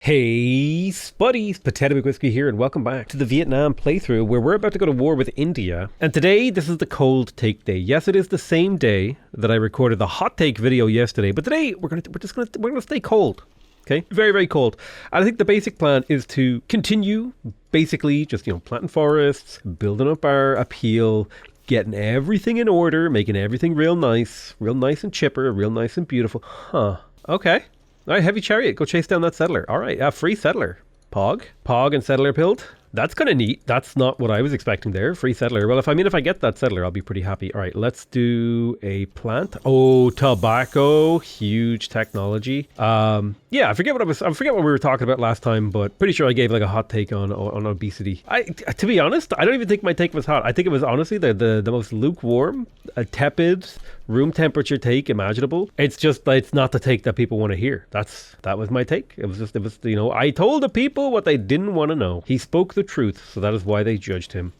Hey, Spuddies, PotatoMcWhiskey here, and welcome back to the Vietnam playthrough where we're about to go to war with India. And today, this is the cold take day. Yes, it is the same day that I recorded the hot take video yesterday, but today we're gonna stay cold. Okay, very, very cold. And I think the basic plan is to continue, basically, just planting forests, building up our appeal, getting everything in order, making everything real nice and chipper, real nice and beautiful. Huh? Okay. All right, heavy chariot, go chase down that settler. All right, free settler. Pog and settler build. That's kind of neat. That's not what I was expecting there. Free settler. Well, if I get that settler, I'll be pretty happy. All right, let's do a plant. Oh, tobacco. Huge technology. Yeah, I forget what we were talking about last time, but pretty sure I gave like a hot take on obesity. To be honest, I don't even think my take was hot. I think it was honestly the most lukewarm, tepid, room temperature take imaginable. It's not the take that people want to hear. That was my take. It was I told the people what they didn't want to know. He spoke the truth, so that is why they judged him.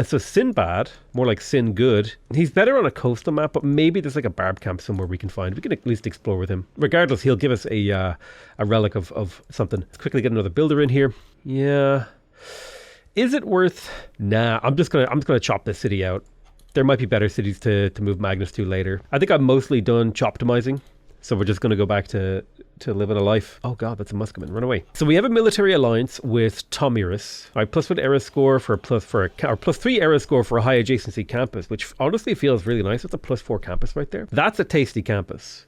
So Sinbad, more like Sin Good, he's better on a coastal map, but maybe there's like a barb camp somewhere we can find. We can at least explore with him. Regardless, he'll give us a relic of something. Let's quickly get another builder in here. Yeah. Is it worth? Nah, I'm just gonna chop this city out. There might be better cities to move Magnus to later. I think I'm mostly done choptimizing, so we're just going to go back to living a life. Oh god, that's a Muskeman. Run away. So we have a military alliance with Tomiris. All right, +1 era score for +3 era score for a high adjacency campus, which honestly feels really nice. It's a +4 campus right there. That's a tasty campus.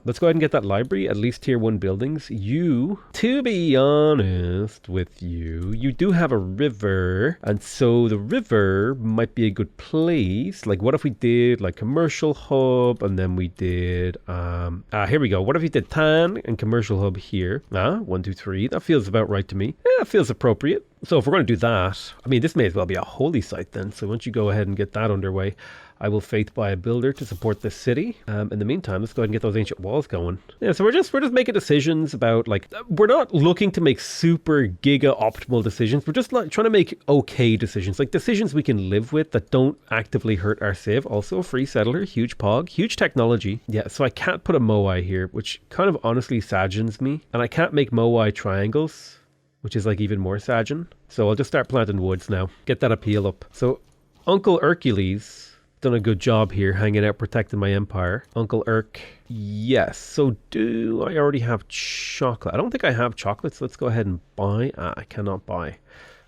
Let's go ahead and get that library, at least tier 1 buildings. To be honest with you, you do have a river, and so the river might be a good place. Like, what if we did like commercial hub, and then we did, here we go. What if we did Tan and commercial hub here? 1, 2, 3. That feels about right to me. Yeah, that feels appropriate. So if we're going to do that, I mean, this may as well be a holy site then. So once you go ahead and get that underway, I will faith buy a builder to support this city. In the meantime, let's go ahead and get those ancient walls going. Yeah, so we're just making decisions about, like, we're not looking to make super giga optimal decisions. We're just like trying to make okay decisions, like decisions we can live with that don't actively hurt our civ. Also a free settler, huge pog, huge technology. Yeah, so I can't put a Moai here, which kind of honestly saddens me. And I can't make Moai triangles, which is like even more sadgen. So I'll just start planting woods now, get that appeal up. So Uncle Hercules done a good job here, hanging out, protecting my empire. Uncle Urk, yes. So do I already have chocolate? I don't think I have chocolates. Let's go ahead and buy. I cannot buy.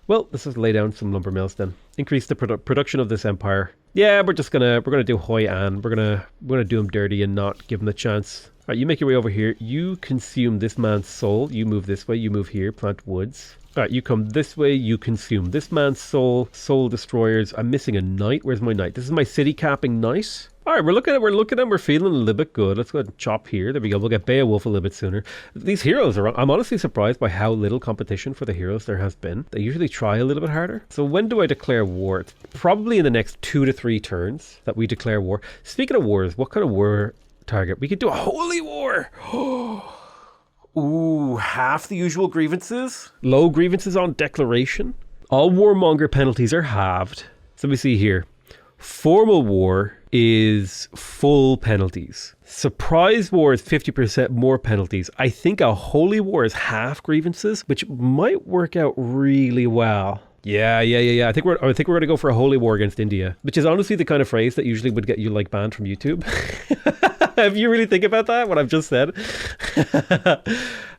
Well, let's just lay down some lumber mills then. Increase the production of this empire. Yeah, we're gonna do Hoi An. We're gonna do him dirty and not give him the chance. All right, you make your way over here. You consume this man's soul. You move this way. You move here. Plant woods. All right, you come this way, you consume this man's soul, soul destroyers. I'm missing a knight. Where's my knight? This is my city capping knight. All right, we're looking at we're feeling a little bit good. Let's go ahead and chop here. There we go. We'll get Beowulf a little bit sooner. These heroes I'm honestly surprised by how little competition for the heroes there has been. They usually try a little bit harder. So when do I declare war? It's probably in the next 2 to 3 turns that we declare war. Speaking of wars, what kind of war target? We could do a holy war. Ooh, half the usual grievances. Low grievances on declaration. All warmonger penalties are halved. So let me see here. Formal war is full penalties. Surprise war is 50% more penalties. I think a holy war is half grievances, which might work out really well. Yeah. I think we're going to go for a holy war against India, which is honestly the kind of phrase that usually would get you like banned from YouTube. If you really think about that, what I've just said.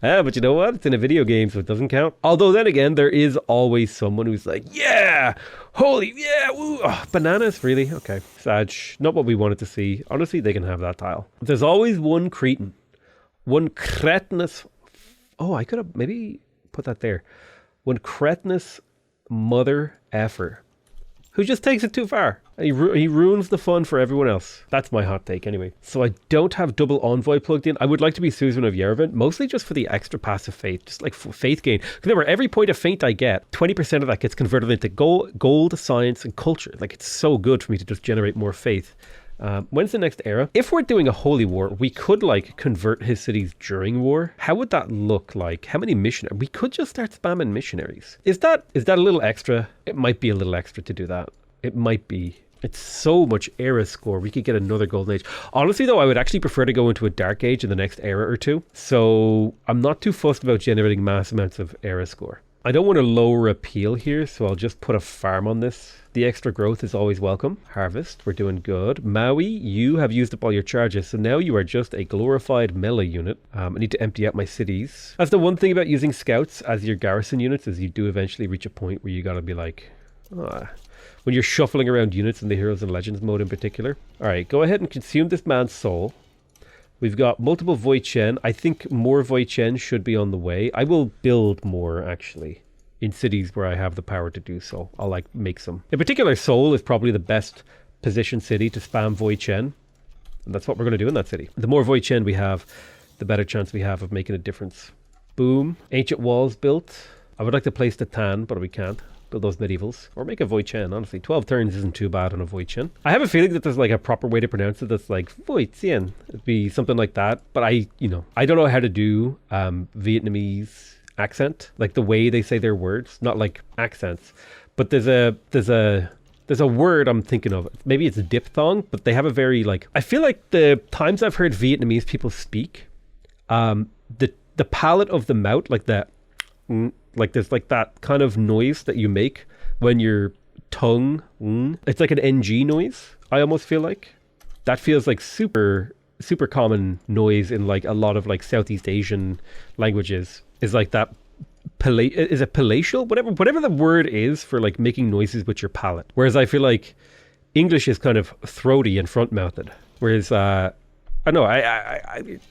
But you know what? It's in a video game, so it doesn't count. Although then again, there is always someone who's like, yeah, holy, yeah, woo. Oh, bananas, really? Okay. Sag, not what we wanted to see. Honestly, they can have that tile. There's always one cretin. One cretinous. Oh, I could have maybe put that there. One cretinous mother effer who just takes it too far. He ruins the fun for everyone else. That's my hot take anyway. So I don't have double envoy plugged in. I would like to be Susan of Yerevan, mostly just for the extra passive faith, just like faith gain. Remember, every point of faith I get, 20% of that gets converted into gold, science, and culture. Like, it's so good for me to just generate more faith. When's the next era? If we're doing a holy war, we could like convert his cities during war. How would that look like? How many missionaries? We could just start spamming missionaries. Is that a little extra? It might be a little extra to do that. It might be. It's so much era score. We could get another golden age. Honestly, though, I would actually prefer to go into a dark age in the next era or two. So I'm not too fussed about generating mass amounts of era score. I don't want to lower appeal here, so I'll just put a farm on this. The extra growth is always welcome. Harvest, we're doing good. Maui, you have used up all your charges, so now you are just a glorified melee unit. I need to empty out my cities. That's the one thing about using scouts as your garrison units, is you do eventually reach a point where you gotta be like, when you're shuffling around units in the Heroes and Legends mode in particular. Alright, go ahead and consume this man's soul. We've got multiple Void Chen. I think more Void Chen should be on the way. I will build more, actually, in cities where I have the power to do so. I'll, like, make some. In particular, Seoul is probably the best positioned city to spam Void Chen. And that's what we're going to do in that city. The more Void Chen we have, the better chance we have of making a difference. Boom. Ancient walls built. I would like to place the Tan, but we can't. Build those medievals. Or make a Void Chen, honestly. 12 turns isn't too bad on a Void Chen. I have a feeling that there's like a proper way to pronounce it that's like Void Chen. It'd be something like that. But I don't know how to do Vietnamese accent. Like the way they say their words. Not like accents. But there's a word I'm thinking of. Maybe it's diphthong, but they have a very like... I feel like the times I've heard Vietnamese people speak, the palate of the mouth, like that... like there's like that kind of noise that you make when your tongue, it's like an NG noise. I almost feel like that feels like super common noise in like a lot of like Southeast Asian languages, is like that is it palatial, whatever the word is for like making noises with your palate. Whereas I feel like English is kind of throaty and front mouthed, whereas I know,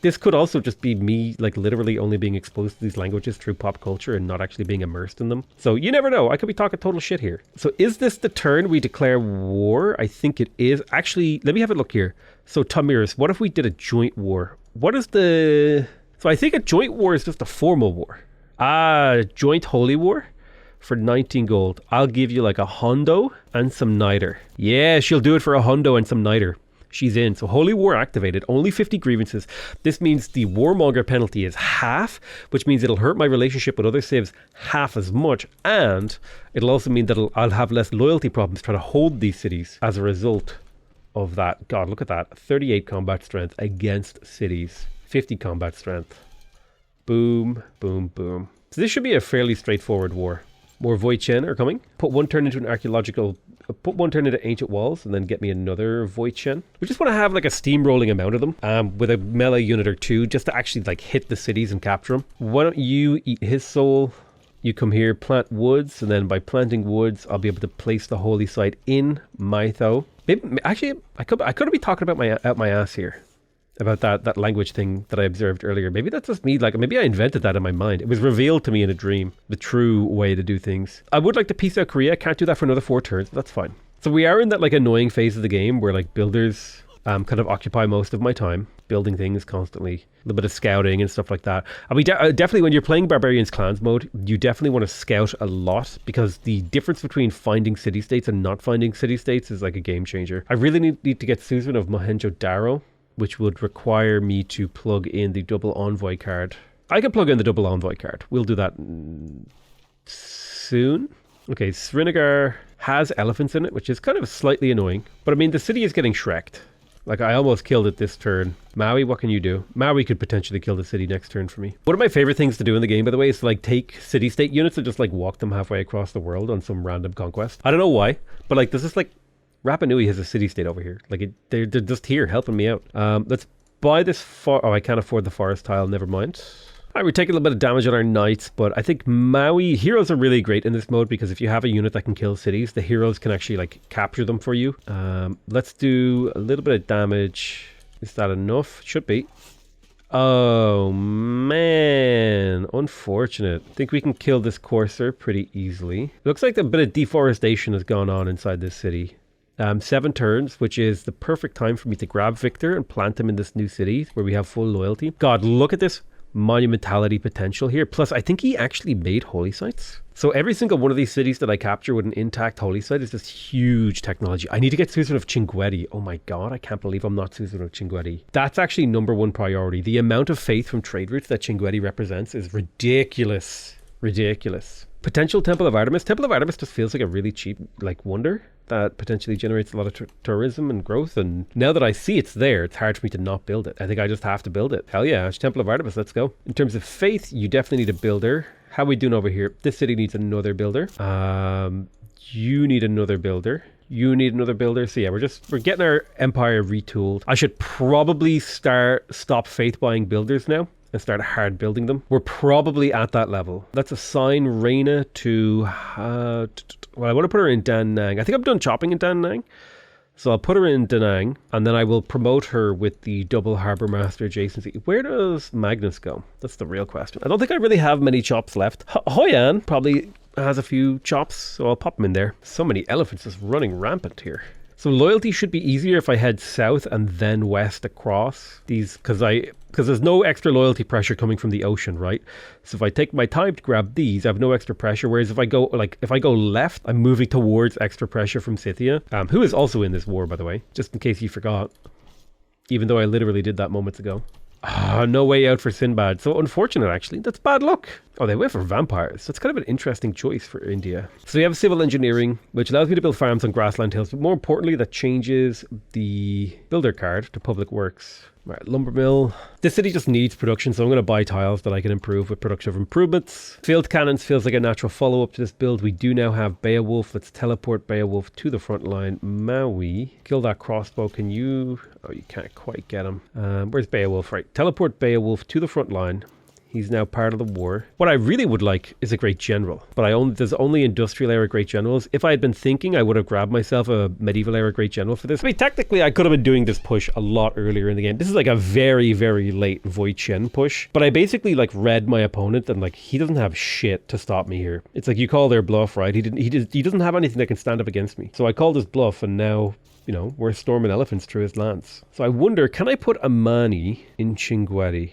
this could also just be me, like, literally only being exposed to these languages through pop culture and not actually being immersed in them. So you never know. I could be talking total shit here. So is this the turn we declare war? I think it is. Actually, let me have a look here. So Tamiris, what if we did a joint war? What is the... So I think a joint war is just a formal war. Joint holy war for 19 gold. I'll give you like a hundo and some niter. Yeah, she'll do it for a hundo and some niter. She's in. So Holy War activated, only 50 grievances. This means the Warmonger penalty is half, which means it'll hurt my relationship with other civs half as much. And it'll also mean that I'll have less loyalty problems trying to hold these cities as a result of that. God, look at that. 38 combat strength against cities. 50 combat strength. Boom, boom, boom. So this should be a fairly straightforward war. More Void Chen are coming. Put one turn into ancient walls and then get me another Void Chen. We just want to have like a steamrolling amount of them with a melee unit or two just to actually like hit the cities and capture them. Why don't you eat his soul? You come here, plant woods, and then by planting woods, I'll be able to place the holy site in Mytho. Maybe, actually, I could be talking about my ass here. About that language thing that I observed earlier. Maybe that's just me, like maybe I invented that in my mind. It was revealed to me in a dream, the true way to do things. I would like to piece out Korea. I can't do that for another 4 turns, but that's fine. So we are in that like annoying phase of the game where like builders kind of occupy most of my time, building things constantly, a little bit of scouting and stuff like that. And we definitely, when you're playing Barbarians Clans mode, you definitely want to scout a lot because the difference between finding city-states and not finding city-states is like a game changer. I really need to get Susan of Mohenjo-Daro, which would require me to plug in the double envoy card. I can plug in the double envoy card. We'll do that soon. Okay, Srinagar has elephants in it, which is kind of slightly annoying. But I mean, the city is getting shreked. Like, I almost killed it this turn. Maui, what can you do? Maui could potentially kill the city next turn for me. One of my favorite things to do in the game, by the way, is to like take city-state units and just like walk them halfway across the world on some random conquest. I don't know why, but like this is like Rapa Nui has a city-state over here. Like, they're just here helping me out. Let's buy this I can't afford the forest tile. Never mind. All right, we're taking a little bit of damage on our knights, but I think Maui... Heroes are really great in this mode because if you have a unit that can kill cities, the heroes can actually, like, capture them for you. Let's do a little bit of damage. Is that enough? Should be. Oh, man. Unfortunate. I think we can kill this courser pretty easily. Looks like a bit of deforestation has gone on inside this city. 7 turns, which is the perfect time for me to grab Victor and plant him in this new city where we have full loyalty. God, look at this monumentality potential here. Plus, I think he actually made holy sites. So every single one of these cities that I capture with an intact holy site is this huge technology. I need to get Susan of Chinguetti. Oh my God, I can't believe I'm not Susan of Chinguetti. That's actually #1 priority. The amount of faith from trade routes that Chinguetti represents is ridiculous. Ridiculous. Potential Temple of Artemis. Temple of Artemis just feels like a really cheap, like, wonder that potentially generates a lot of tourism and growth. And now that I see it's there, it's hard for me to not build it. I think I just have to build it. Hell yeah, Temple of Artemis, let's go. In terms of faith, you definitely need a builder. How are we doing over here? This city needs another builder. You need another builder. You need another builder. So yeah, we're getting our empire retooled. I should probably stop faith buying builders now and start hard building them. We're probably at that level. Let's assign Reina to, well, I want to put her in Da Nang. I think I'm done chopping in Da Nang. So I'll put her in Da Nang, and then I will promote her with the double Harbour Master adjacency. Where does Magnus go? That's the real question. I don't think I really have many chops left. Hoi An probably has a few chops, so I'll pop them in there. So many elephants just running rampant here. So loyalty should be easier if I head south and then west across these, because there's no extra loyalty pressure coming from the ocean, right? So if I take my time to grab these, I have no extra pressure. Whereas if I go left, I'm moving towards extra pressure from Scythia, who is also in this war, by the way, just in case you forgot. Even though I literally did that moments ago. No way out for Sinbad. So unfortunate, actually. That's bad luck. Oh, they went for vampires. That's kind of an interesting choice for India. So we have civil engineering, which allows me to build farms on grassland hills. But more importantly, that changes the builder card to public works. All right, lumber mill. This city just needs production, so I'm going to buy tiles that I can improve with productive improvements. Field cannons feels like a natural follow-up to this build. We do now have Beowulf. Let's teleport Beowulf to the front line. Maui, kill that crossbow. Can you... Oh, you can't quite get him. Where's Beowulf? Right, teleport Beowulf to the front line. He's now part of the war. What I really would like is a great general, but there's only industrial era great generals. If I had been thinking, I would have grabbed myself a medieval era great general for this. I mean, technically, I could have been doing this push a lot earlier in the game. This is like a very, very late Void Chen push, but I basically like read my opponent and like he doesn't have shit to stop me here. It's like you call their bluff, right? He doesn't have anything that can stand up against me. So I called his bluff, and now, you know, we're storming elephants through his lands. So I wonder, can I put Amani in Chingwari?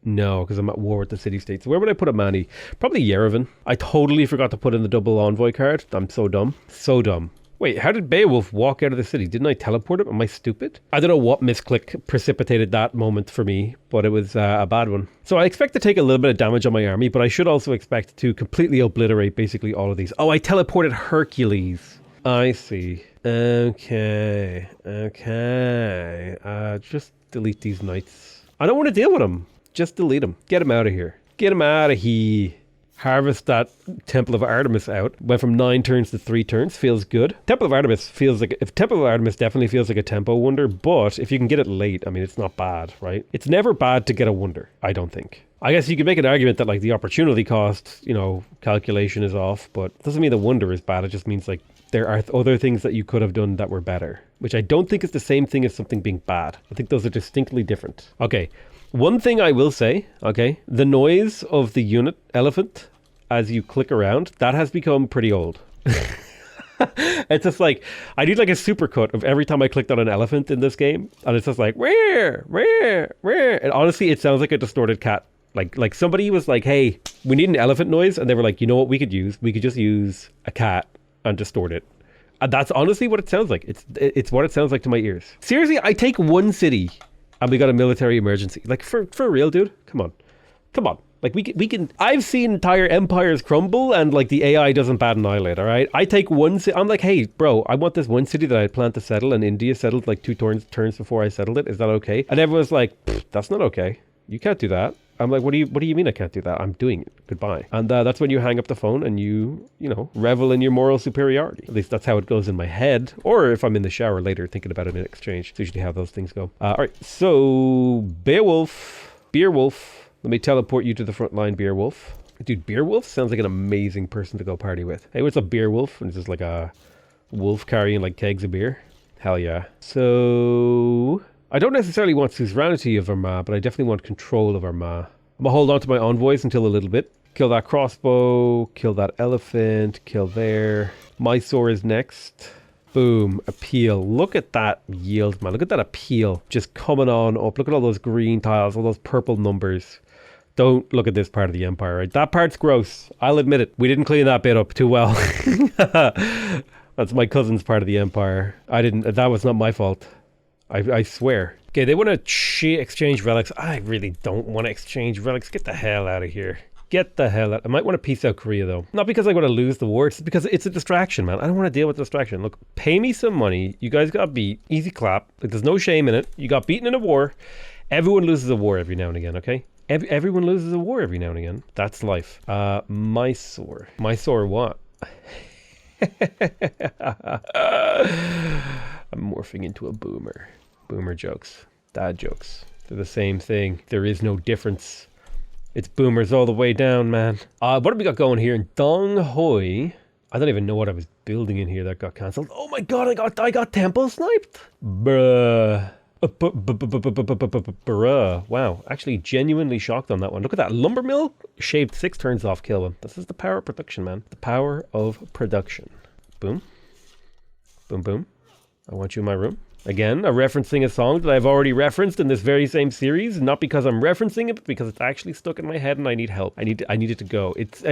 No, because I'm at war with the city-states. So where would I put Amani? Probably Yerevan. I totally forgot to put in the double envoy card. I'm so dumb. So dumb. Wait, how did Beowulf walk out of the city? Didn't I teleport him? Am I stupid? I don't know what misclick precipitated that moment for me, but it was a bad one. So I expect to take a little bit of damage on my army, but I should also expect to completely obliterate basically all of these. Oh, I teleported Hercules. I see. Okay. Just delete these knights. I don't want to deal with them. Just delete them. Get him out of here. Get him out of here. Harvest that Temple of Artemis out. Went from 9 turns to 3 turns. Feels good. Temple of Artemis definitely feels like a tempo wonder, but if you can get it late, I mean, it's not bad, right? It's never bad to get a wonder, I don't think. I guess you could make an argument that like the opportunity cost, you know, calculation is off, but it doesn't mean the wonder is bad. It just means like there are other things that you could have done that were better, which I don't think is the same thing as something being bad. I think those are distinctly different. Okay. One thing I will say, okay, the noise of the unit elephant as you click around, that has become pretty old. It's just like, I need like a supercut of every time I clicked on an elephant in this game, and it's just like, where? And honestly, it sounds like a distorted cat. Like somebody was like, hey, we need an elephant noise, and they were like, you know what we could use? We could just use a cat and distort it. And that's honestly what it sounds like. It's what it sounds like to my ears. Seriously, I take one city and we got a military emergency. Like, for real, dude? Come on. Like, we can... I've seen entire empires crumble and, like, the AI doesn't bat an eyelid, all right? I take one city... I'm like, hey, bro, I want this one city that I planned to settle, and India settled, like, 2 turns before I settled it. Is that okay? And everyone's like, that's not okay. You can't do that. I'm like, what do you mean I can't do that? I'm doing it. Goodbye. And that's when you hang up the phone and you know, revel in your moral superiority. At least that's how it goes in my head. Or if I'm in the shower later thinking about it in exchange. It's usually how those things go. All right. So Beowulf, Beerwolf. Let me teleport you to the front line, Beerwolf. Dude, Beerwolf sounds like an amazing person to go party with. Hey, what's up, Beerwolf? And it's just like a wolf carrying like kegs of beer. Hell yeah. So... I don't necessarily want suzerainty of Armagh, but I definitely want control of Armagh. I'm going to hold on to my envoys until a little bit. Kill that crossbow, kill that elephant, kill there. Mysore is next. Boom, appeal. Look at that yield, man. Look at that appeal just coming on up. Look at all those green tiles, all those purple numbers. Don't look at this part of the empire, right? That part's gross. I'll admit it. We didn't clean that bit up too well. That's my cousin's part of the empire. That was not my fault. I swear. Okay, they want to exchange relics. I really don't want to exchange relics. Get the hell out of here. Get the hell out. I might want to peace out Korea, though. Not because I want to lose the war. It's because it's a distraction, man. I don't want to deal with distraction. Look, pay me some money. You guys got beat. Easy clap. Like, there's no shame in it. You got beaten in a war. Everyone loses a war every now and again, okay? Everyone loses a war every now and again. That's life. Mysore. Mysore what? I'm morphing into a boomer. Boomer jokes. Dad jokes. They're the same thing. There is no difference. It's boomers all the way down, man. What have we got going here in Dong Hoi? I don't even know what I was building in here that got cancelled. Oh my god, I got temple sniped. Bruh. Bruh. Wow, actually genuinely shocked on that one. Look at that. Lumber mill shaved 6 turns off kill one. This is the power of production, man. The power of production. Boom. Boom, boom. I want you in my room. Again, I'm referencing a song that I've already referenced in this very same series, not because I'm referencing it, but because it's actually stuck in my head and I need help. I need it to go. It's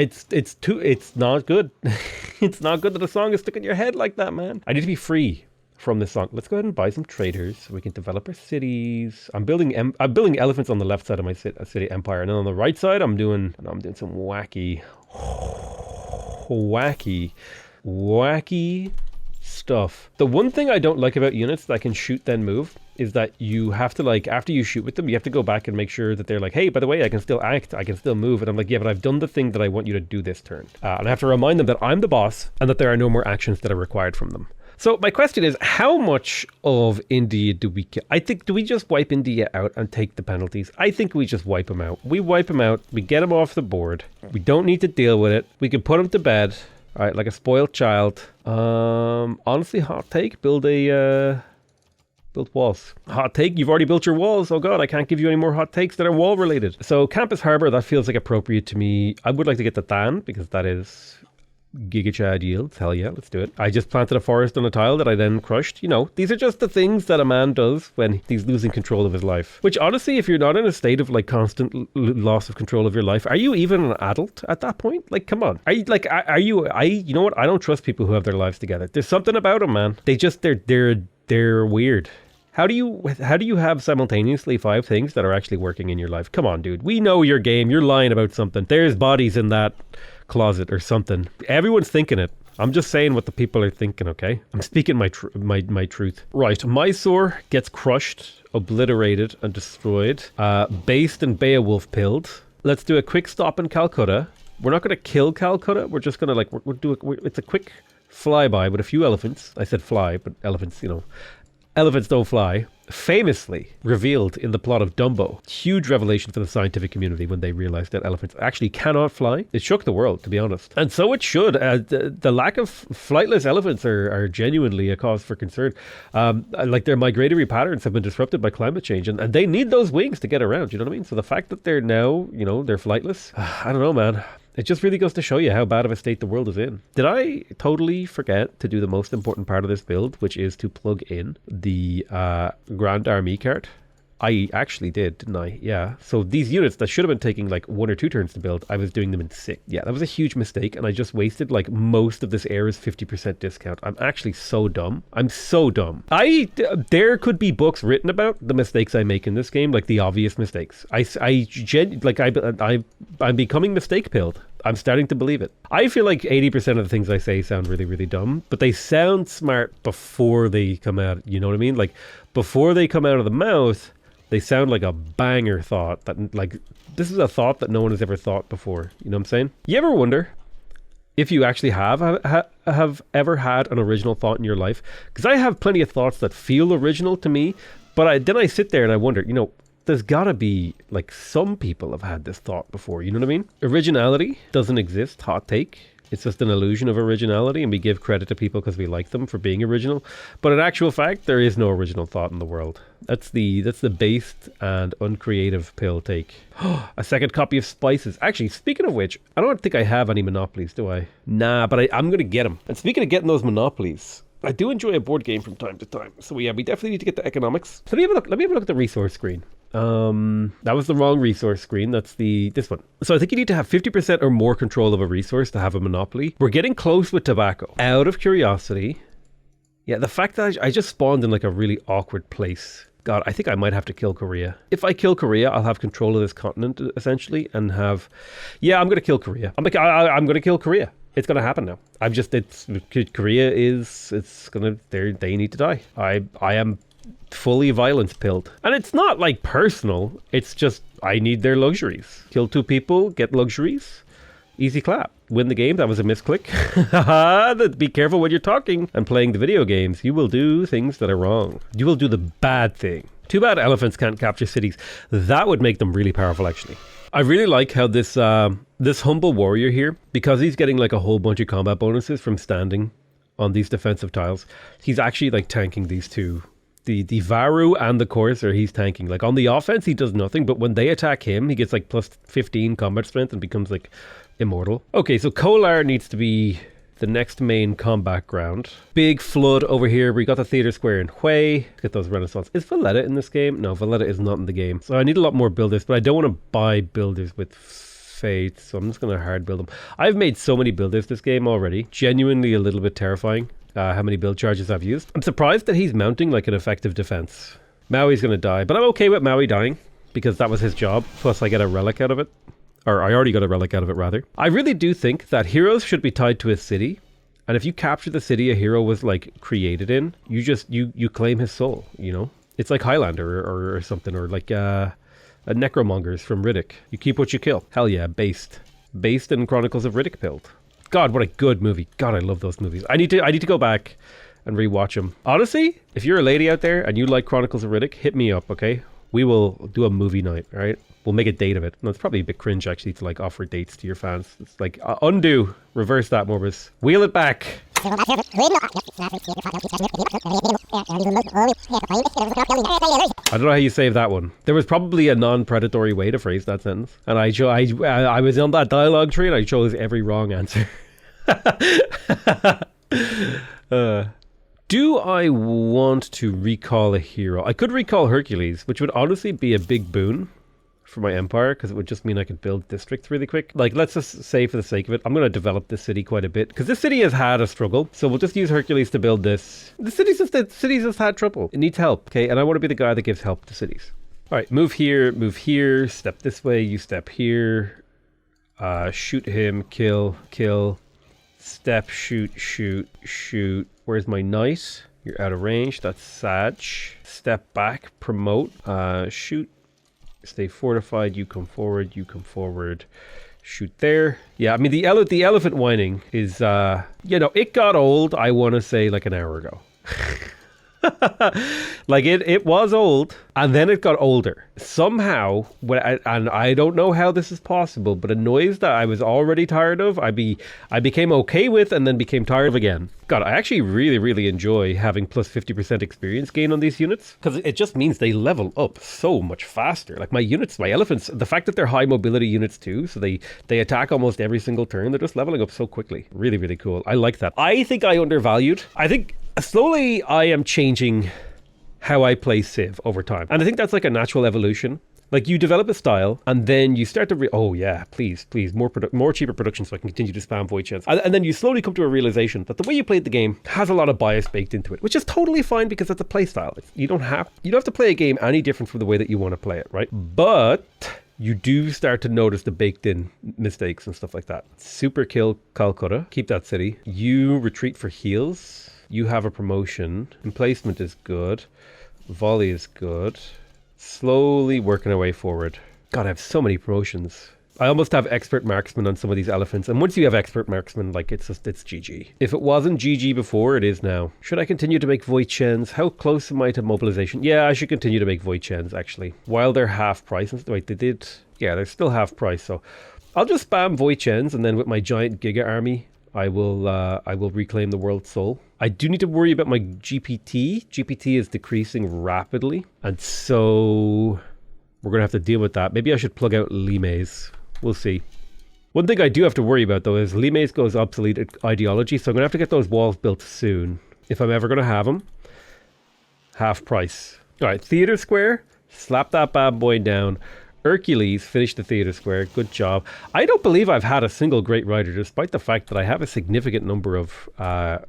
not good. It's not good that a song is stuck in your head like that, man. I need to be free from this song. Let's go ahead and buy some traders so we can develop our cities. I'm building elephants on the left side of my city empire, and then on the right side I'm doing some wacky stuff. The one thing I don't like about units that can shoot then move is that you have to, like, after you shoot with them, you have to go back and make sure that they're like, hey, by the way, I can still act, I can still move. And I'm like, yeah, but I've done the thing that I want you to do this turn. And I have to remind them that I'm the boss and that there are no more actions that are required from them. So my question is, how much of India do we get? I think, do we just wipe India out and take the penalties? I think we just wipe them out. We wipe them out. We get them off the board. We don't need to deal with it. We can put them to bed. All right, like a spoiled child. Honestly, hot take, build walls. Hot take, you've already built your walls. Oh god, I can't give you any more hot takes that are wall related. So Campus Harbor, that feels like appropriate to me. I would like to get the Dan because that is Giga Chad yields. Hell yeah, let's do it. I just planted a forest on a tile that I then crushed. You know, these are just the things that a man does when he's losing control of his life. Which honestly, if you're not in a state of like constant loss of control of your life, are you even an adult at that point? Like, come on. Are you like, you know what? I don't trust people who have their lives together. There's something about them, man. They're weird. How do you have simultaneously 5 things that are actually working in your life? Come on, dude. We know your game. You're lying about something. There's bodies in that closet or something. Everyone's thinking it. I'm just saying what the people are thinking, okay? I'm speaking my truth. Right, Mysore gets crushed, obliterated, and destroyed. Based and Beowulf pilled. Let's do a quick stop in Calcutta. We're not going to kill Calcutta. We're just going to it's a quick flyby with a few elephants. I said fly, but elephants, you know. Elephants don't fly, famously revealed in the plot of Dumbo. Huge revelation for the scientific community when they realized that elephants actually cannot fly. It shook the world, to be honest. And so it should. The lack of flightless elephants are genuinely a cause for concern. Like their migratory patterns have been disrupted by climate change, and they need those wings to get around, you know what I mean? So the fact that they're now, you know, they're flightless, I don't know, man. It just really goes to show you how bad of a state the world is in. Did I totally forget to do the most important part of this build, which is to plug in the Grand Army card? I actually did, didn't I? Yeah. So these units that should have been taking like 1 or 2 turns to build, I was doing them in 6. Yeah, that was a huge mistake, and I just wasted like most of this era's 50% discount. I'm actually so dumb. I'm so dumb. There could be books written about the mistakes I make in this game, like the obvious mistakes. I'm becoming mistake pilled. I'm starting to believe it. I feel like 80% of the things I say sound really, really dumb, but they sound smart before they come out. You know what I mean? Like before they come out of the mouth, they sound like a banger thought that, like, this is a thought that no one has ever thought before. You know what I'm saying? You ever wonder if you actually have ever had an original thought in your life? Because I have plenty of thoughts that feel original to me, but then I sit there and I wonder, you know, there's gotta be, like, some people have had this thought before. You know what I mean? Originality doesn't exist. Hot take. It's just an illusion of originality, and we give credit to people because we like them for being original. But in actual fact, there is no original thought in the world. That's the based and uncreative pill take. A second copy of Spices. Actually, speaking of which, I don't think I have any monopolies, do I? Nah, but I'm going to get them. And speaking of getting those monopolies, I do enjoy a board game from time to time. So yeah, we definitely need to get the economics. So let me have a look at the resource screen. That was the wrong resource screen. That's this one. So I think you need to have 50% or more control of a resource to have a monopoly. We're getting close with tobacco. Out of curiosity. Yeah, the fact that I just spawned in like a really awkward place. God, I think I might have to kill Korea. If I kill Korea, I'll have control of this continent, essentially, and have... Yeah, I'm going to kill Korea. I'm going to kill Korea. It's going to happen now. Korea is... It's going to... They need to die. I am fully violence pilled. And it's not, like, personal. It's just, I need their luxuries. Kill 2 people, get luxuries. Easy clap. Win the game. That was a misclick. Be careful when you're talking and playing the video games. You will do things that are wrong. You will do the bad thing. Too bad elephants can't capture cities. That would make them really powerful, actually. I really like how this this humble warrior here, because he's getting like a whole bunch of combat bonuses from standing on these defensive tiles, he's actually like tanking these two. The Varu and the Corsair, he's tanking. Like on the offense, he does nothing, but when they attack him, he gets like plus 15 combat strength and becomes like immortal. Okay, so Kolar needs to be the next main combat ground. Big flood over here. We got the theater square in Hue. Get those Renaissance. Is Valletta in this game? No, Valletta is not in the game. So I need a lot more builders, but I don't want to buy builders with Fate, so I'm just going to hard build them. I've made so many builders this game already. Genuinely a little bit terrifying. How many build charges I've used. I'm surprised that he's mounting like an effective defense. Maui's going to die, but I'm okay with Maui dying because that was his job. Plus I get a relic out of it. Or I already got a relic out of it, rather. I really do think that heroes should be tied to a city. And if you capture the city a hero was like created in, you claim his soul, you know? It's like Highlander or something, or like a Necromongers from Riddick. You keep what you kill. Hell yeah, Based. Based in Chronicles of Riddick build. God, what a good movie. God, I love those movies. I need to go back and rewatch them. Honestly, if you're a lady out there and you like Chronicles of Riddick, hit me up, okay? We will do a movie night, all right? We'll make a date of it. No, it's probably a bit cringe, actually, to like offer dates to your fans. It's like, undo, reverse that, Morbus. Wheel it back. I don't know how you save that one. There was probably a non-predatory way to phrase that sentence. And I was on that dialogue tree and I chose every wrong answer. Do I want to recall a hero? I could recall Hercules, which would honestly be a big boon for my empire, because it would just mean I could build districts really quick. Like, let's just say for the sake of it, I'm going to develop this city quite a bit, because this city has had a struggle, so we'll just use Hercules to build this. The city's just had trouble. It needs help, okay? And I want to be the guy that gives help to cities. All right, move here, step this way, you step here, shoot him, kill, step, shoot. Where's my knight? You're out of range, that's Sag. Step back, promote, shoot. Stay fortified, you come forward, shoot there. Yeah, I mean, the elephant whining is, you know, it got old, I want to say, like an hour ago. Like, it was old, and then it got older. Somehow, and I don't know how this is possible, but a noise that I was already tired of, I became okay with, and then became tired of again. God, I actually really, really enjoy having plus 50% experience gain on these units, because it just means they level up so much faster. Like my elephants, the fact that they're high mobility units too, so they attack almost every single turn, they're just leveling up so quickly. Really, really cool. I like that. I think I undervalued. I think slowly I am changing how I play Civ over time. And I think that's like a natural evolution. Like you develop a style and then you start to, oh yeah, please, more cheaper production so I can continue to spam void chants. And then you slowly come to a realization that the way you played the game has a lot of bias baked into it, which is totally fine because that's a play style. You don't have to play a game any different from the way that you want to play it, right? But you do start to notice the baked in mistakes and stuff like that. Super kill Calcutta. Keep that city. You retreat for heals. You have a promotion. Emplacement is good. Volley is good. Slowly working our way forward. God, I have so many promotions. I almost have expert marksman on some of these elephants. And once you have expert marksman, like it's GG. If it wasn't GG before, it is now. Should I continue to make void chens? How close am I to mobilization? Yeah, I should continue to make void chens actually. While they're half price. Wait, they did. Yeah, they're still half price. So I'll just spam void chens and then with my giant giga army, I will reclaim the world's soul. I do need to worry about my GPT. GPT is decreasing rapidly. And so we're going to have to deal with that. Maybe I should plug out Limes. We'll see. One thing I do have to worry about though is Limes goes obsolete at ideology. So I'm going to have to get those walls built soon. If I'm ever going to have them. Half price. All right, theater square. Slap that bad boy down. Hercules finished the theater square. Good job. I don't believe I've had a single great writer, despite the fact that I have a significant number of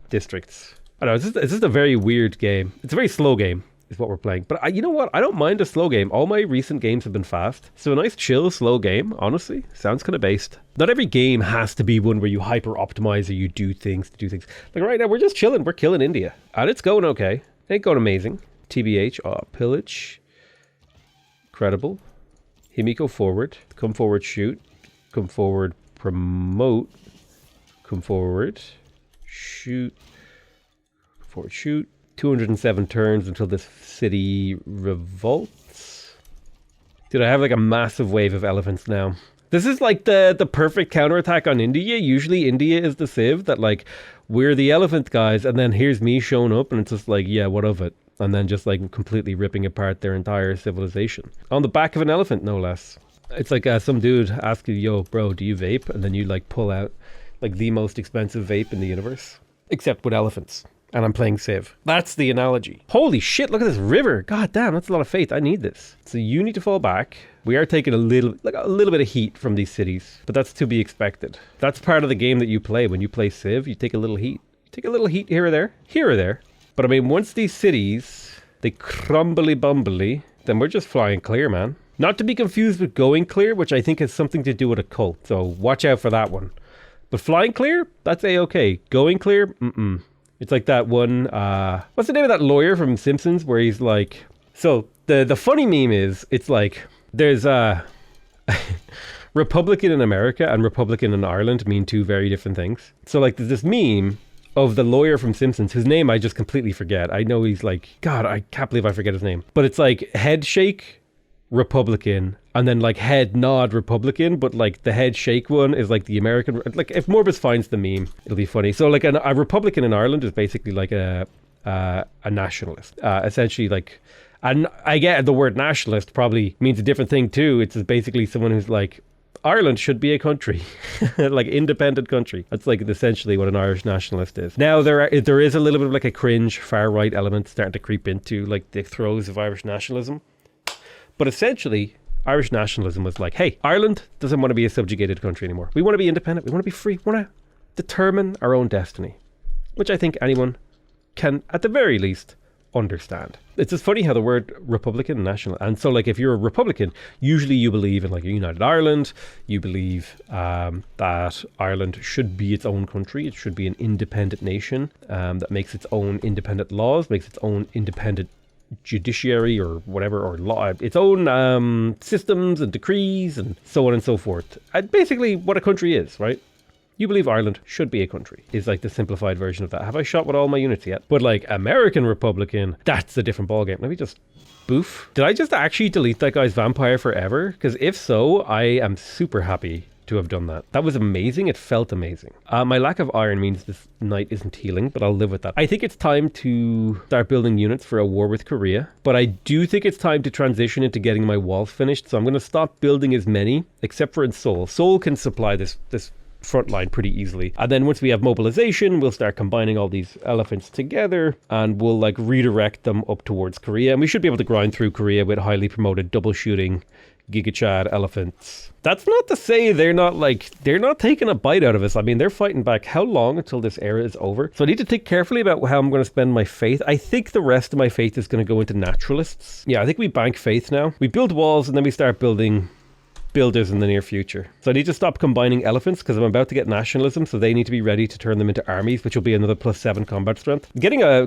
districts. I know, it's just a very weird game. It's a very slow game. is what we're playing. But you know what? I don't mind a slow game. All my recent games have been fast. So a nice chill, slow game, honestly, sounds kind of based. Not every game has to be one where you hyper optimize or you do things to do things. Like right now, we're just chilling. We're killing India. And it's going okay. It ain't going amazing. TBH, pillage. Credible. Himiko forward. Come forward, shoot. Come forward, promote. Come forward, shoot. Forward, shoot. 207 turns until this city revolts. Dude, I have like a massive wave of elephants now. This is like the perfect counterattack on India. Usually India is the civ that like, we're the elephant guys, and then here's me showing up and it's just like, yeah, what of it? And then just like completely ripping apart their entire civilization. On the back of an elephant, no less. It's like some dude asks you, yo, bro, do you vape? And then you like pull out like the most expensive vape in the universe. Except with elephants. And I'm playing Civ. That's the analogy. Holy shit, look at this river. God damn, that's a lot of faith. I need this. So you need to fall back. We are taking a little bit of heat from these cities. But that's to be expected. That's part of the game that you play. When you play Civ, you take a little heat. You take a little heat here or there. Here or there. But I mean, once these cities, they crumbly bumbly, then we're just flying clear, man. Not to be confused with going clear, which I think has something to do with a cult. So watch out for that one. But flying clear, that's a-okay. Going clear, mm-mm. It's like that one, what's the name of that lawyer from Simpsons where he's like... So the funny meme is, it's like, there's Republican in America and Republican in Ireland mean two very different things. So like there's this meme of the lawyer from Simpsons, whose name I just completely forget. I know he's like, God, I can't believe I forget his name. But it's like head shake, Republican, and then like head nod, Republican, but like the head shake one is like the American. Like if Morbus finds the meme, it'll be funny. So like a Republican in Ireland is basically like a nationalist, essentially. Like, and I get the word nationalist probably means a different thing too. It's basically someone who's like, Ireland should be a country, like independent country. That's like essentially what an Irish nationalist is. Now there is a little bit of like a cringe far right element starting to creep into like the throes of Irish nationalism, but essentially Irish nationalism was like, hey, Ireland doesn't want to be a subjugated country anymore. We want to be independent. We want to be free. We want to determine our own destiny, which I think anyone can, at the very least, understand. It's just funny how the word Republican and national, and so like if you're a Republican, usually you believe in like a united Ireland. You believe that Ireland should be its own country. It should be an independent nation that makes its own independent laws, makes its own independent judiciary or whatever, or law, its own systems and decrees and so on and so forth. And basically what a country is, right? You believe Ireland should be a country, is like the simplified version of that. Have I shot with all my units yet? But like American Republican, that's a different ballgame. Let me just boof. Did I just actually delete that guy's vampire forever? Because if so, I am super happy to have done that. That was amazing. It felt amazing. My lack of iron means this knight isn't healing, but I'll live with that. I think it's time to start building units for a war with Korea, but I do think it's time to transition into getting my walls finished, so I'm going to stop building as many, except for in Seoul. Seoul can supply this front line pretty easily, and then once we have mobilization, we'll start combining all these elephants together and we'll like redirect them up towards Korea, and we should be able to grind through Korea with highly promoted double shooting Giga-Chad elephants. That's not to say they're not taking a bite out of us. I mean, they're fighting back. How long until this era is over? So I need to think carefully about how I'm going to spend my faith. I think the rest of my faith is going to go into naturalists. Yeah, I think we bank faith now. We build walls and then we start building builders in the near future. So I need to stop combining elephants because I'm about to get nationalism, so they need to be ready to turn them into armies, which will be another +7 combat strength.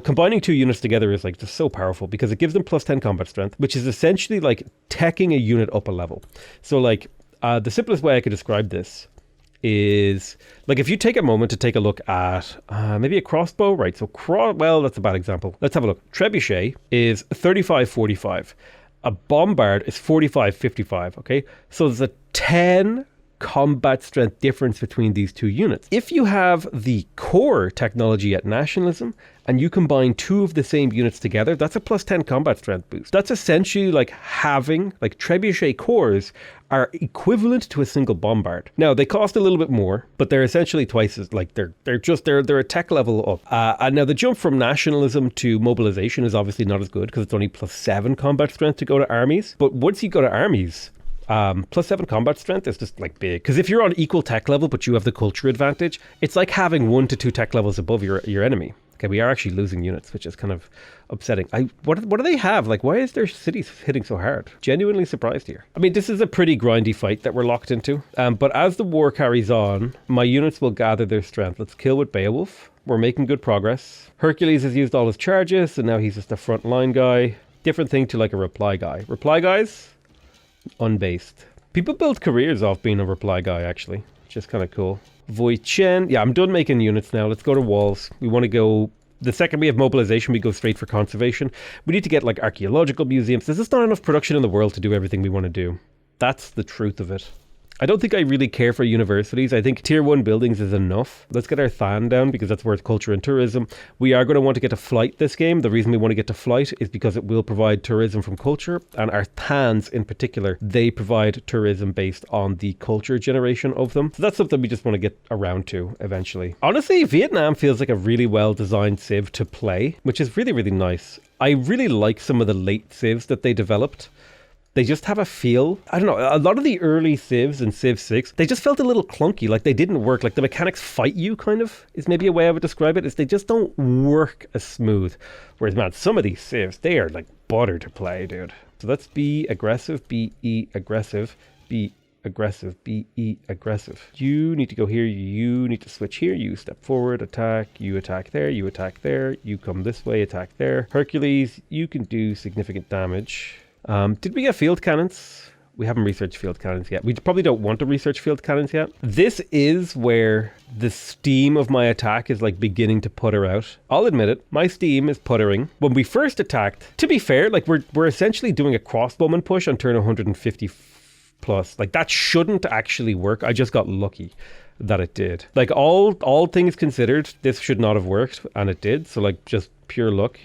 Combining two units together is like just so powerful because it gives them +10 combat strength, which is essentially like teching a unit up a level. So like the simplest way I could describe this is like if you take a moment to take a look at maybe a crossbow, right? So well, that's a bad example. Let's have a look. Trebuchet is 35-45. A bombard is 45-55, okay? So there's a 10 combat strength difference between these two units. If you have the core technology at nationalism and you combine two of the same units together, that's a +10 combat strength boost. That's essentially like having, like trebuchet cores are equivalent to a single bombard. Now they cost a little bit more, but they're essentially twice as, like they're a tech level up. And now the jump from nationalism to mobilization is obviously not as good because it's only +7 combat strength to go to armies. But once you go to armies, +7 combat strength is just like big, because if you're on equal tech level but you have the culture advantage, it's like having 1 to 2 tech levels above your enemy. Okay, we are actually losing units, which is kind of upsetting. What do they have? Like, why is their cities hitting so hard? Genuinely surprised here. I mean, this is a pretty grindy fight that we're locked into. But as the war carries on, my units will gather their strength. Let's kill with Beowulf. We're making good progress. Hercules has used all his charges, and now he's just a frontline guy. Different thing to like a reply guy. Reply guys, unbased. People build careers off being a reply guy, actually, which is kind of cool. Voichen. Yeah, I'm done making units now. Let's go to walls. We want to go... The second we have mobilization, we go straight for conservation. We need to get like archaeological museums. There's just not enough production in the world to do everything we want to do. That's the truth of it. I don't think I really care for universities. I think tier 1 buildings is enough. Let's get our Than down because that's worth culture and tourism. We are going to want to get to flight this game. The reason we want to get to flight is because it will provide tourism from culture, and our Thans in particular, they provide tourism based on the culture generation of them. So that's something we just want to get around to eventually. Honestly, Vietnam feels like a really well designed civ to play, which is really, really nice. I really like some of the late civs that they developed. They just have a feel. I don't know, a lot of the early civs in Civ 6, they just felt a little clunky, like they didn't work. Like the mechanics fight you, kind of, is maybe a way I would describe it, is they just don't work as smooth. Whereas, man, some of these civs, they are like butter to play, dude. So let's be aggressive, be aggressive, be aggressive, be aggressive. You need to go here, you need to switch here, you step forward, attack, you attack there, you attack there, you come this way, attack there. Hercules, you can do significant damage. Did we get field cannons? We haven't researched field cannons yet. We probably don't want to research field cannons yet. This is where the steam of my attack is like beginning to putter out. I'll admit it, my steam is puttering. When we first attacked, to be fair, like we're essentially doing a crossbowman push on turn 150 plus. Like that shouldn't actually work. I just got lucky that it did. Like all things considered, this should not have worked, and it did. So like just pure luck.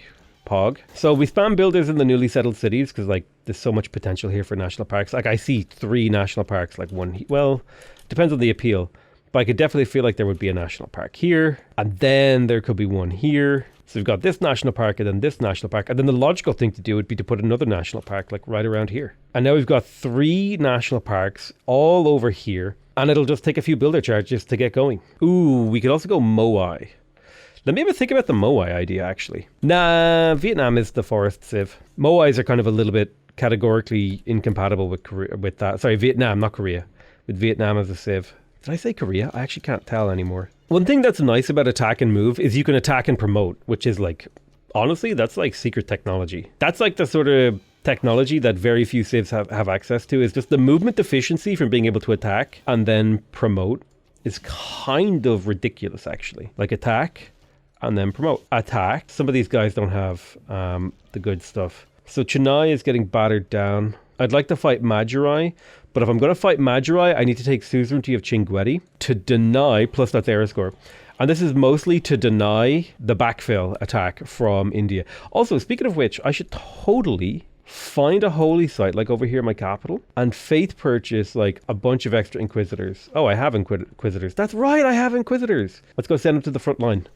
Pog. So we spam builders in the newly settled cities because like there's so much potential here for national parks. Like I see 3 national parks, like one, well, depends on the appeal, but I could definitely feel like there would be a national park here, and then there could be one here. So we've got this national park and then this national park, and then the logical thing to do would be to put another national park like right around here. And now we've got 3 national parks all over here, and it'll just take a few builder charges to get going. Ooh, we could also go Moai. Let me even think about the Moai idea, actually. Nah, Vietnam is the forest civ. Moais are kind of a little bit categorically incompatible with Korea, with that. Sorry, Vietnam, not Korea. With Vietnam as a civ. Did I say Korea? I actually can't tell anymore. One thing that's nice about attack and move is you can attack and promote, which is like, honestly, that's like secret technology. That's like the sort of technology that very few civs have access to, is just the movement efficiency from being able to attack and then promote is kind of ridiculous, actually. Like attack and then promote. Attack. Some of these guys don't have the good stuff. So Chennai is getting battered down. I'd like to fight Madurai, but if I'm going to fight Madurai, I need to take suzerainty of Chinguetti to deny, plus that's era score. And this is mostly to deny the backfill attack from India. Also, speaking of which, I should totally find a holy site, like over here in my capital, and faith purchase like a bunch of extra inquisitors. Oh, I have inquisitors. That's right, I have inquisitors. Let's go send them to the front line.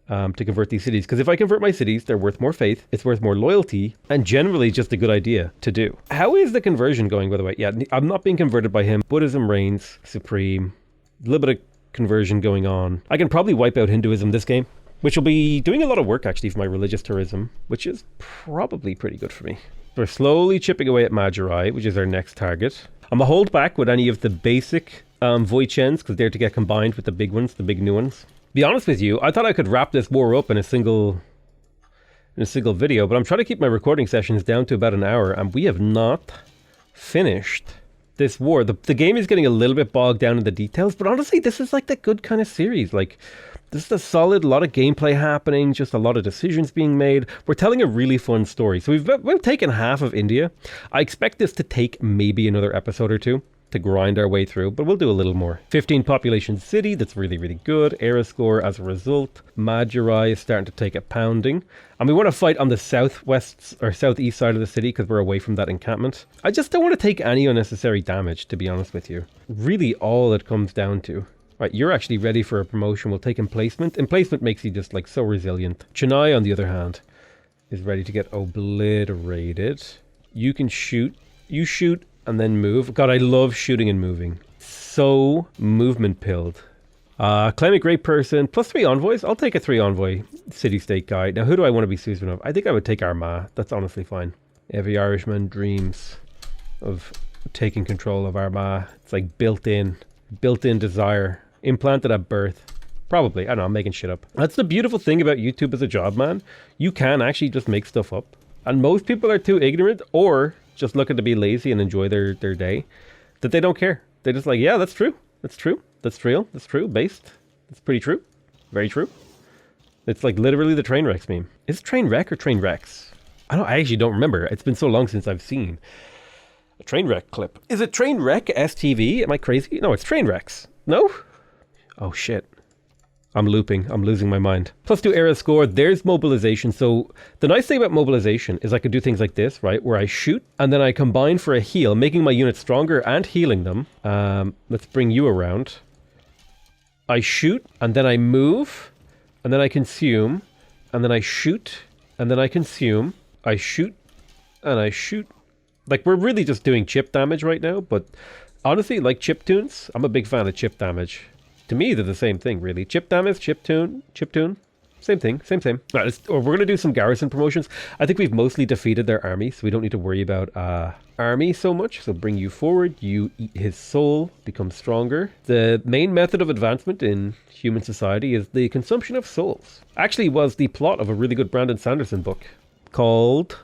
To convert these cities, because if I convert my cities, they're worth more faith, it's worth more loyalty, and generally just a good idea to do. How is the conversion going, by the way? Yeah, I'm not being converted by him. Buddhism reigns supreme. A little bit of conversion going on. I can probably wipe out Hinduism this game, which will be doing a lot of work actually for my religious tourism, which is probably pretty good for me. We're slowly chipping away at Madurai, which is our next target. I'm gonna hold back with any of the basic Voichens, because they're to get combined with the big ones, the big new ones. Be honest with you, I thought I could wrap this war up in a single video, but I'm trying to keep my recording sessions down to about an hour, and we have not finished this war. The game is getting a little bit bogged down in the details, but honestly, this is like the good kind of series. Like, this is a solid, lot of gameplay happening, just a lot of decisions being made. We're telling a really fun story. So we've taken half of India. I expect this to take maybe another episode or 2 to grind our way through, but we'll do a little more. 15 population city, that's really, really good. Era score as a result. Madurai is starting to take a pounding. And we want to fight on the southwest or southeast side of the city because we're away from that encampment. I just don't want to take any unnecessary damage, to be honest with you. Really all it comes down to. Right, you're actually ready for a promotion. We'll take emplacement. Emplacement makes you just like so resilient. Chennai, on the other hand, is ready to get obliterated. You can shoot. You shoot and then move. God, I love shooting and moving. So movement pilled. Claim a great person, plus 3 envoys. I'll take a 3 envoy city-state guy. Now, who do I want to be suzerain of? I think I would take Armagh. That's honestly fine. Every Irishman dreams of taking control of Armagh. It's like built-in desire. Implanted at birth. Probably. I don't know, I'm making shit up. That's the beautiful thing about YouTube as a job, man. You can actually just make stuff up. And most people are too ignorant or just looking to be lazy and enjoy their day that they don't care. They're just like, yeah, that's true. That's true. That's real. That's true. Based. That's pretty true. Very true. It's like literally the train wrecks meme. Is it train wreck or train wrecks? I actually don't remember. It's been so long since I've seen a train wreck clip. Is it train wreck STV? Am I crazy? No, it's train wrecks. No? Oh shit. I'm looping. I'm losing my mind. +2 era score. There's mobilization. So the nice thing about mobilization is I could do things like this, right? Where I shoot and then I combine for a heal, making my units stronger and healing them. Let's bring you around. I shoot and then I move and then I consume and then I shoot and then I consume. I shoot and I shoot. Like, we're really just doing chip damage right now, but honestly, like chip tunes, I'm a big fan of chip damage. To me, they're the same thing, really. Chip damage, chip tune, same thing, same. Right, we're going to do some garrison promotions. I think we've mostly defeated their army, so we don't need to worry about army so much. So bring you forward, you eat his soul, become stronger. The main method of advancement in human society is the consumption of souls. Actually was the plot of a really good Brandon Sanderson book called,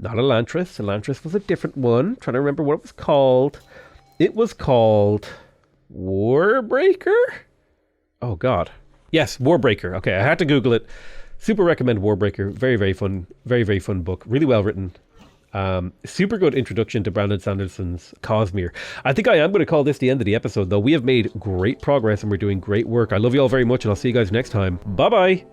not Elantris. Elantris was a different one. Trying to remember what it was called. It was called Warbreaker? Oh god. Yes, Warbreaker. Okay, I had to Google it. Super recommend Warbreaker. Very, very fun. Very, very fun book. Really well written. Super good introduction to Brandon Sanderson's Cosmere. I think I am going to call this the end of the episode, though. We have made great progress and we're doing great work. I love you all very much, and I'll see you guys next time. Bye-bye.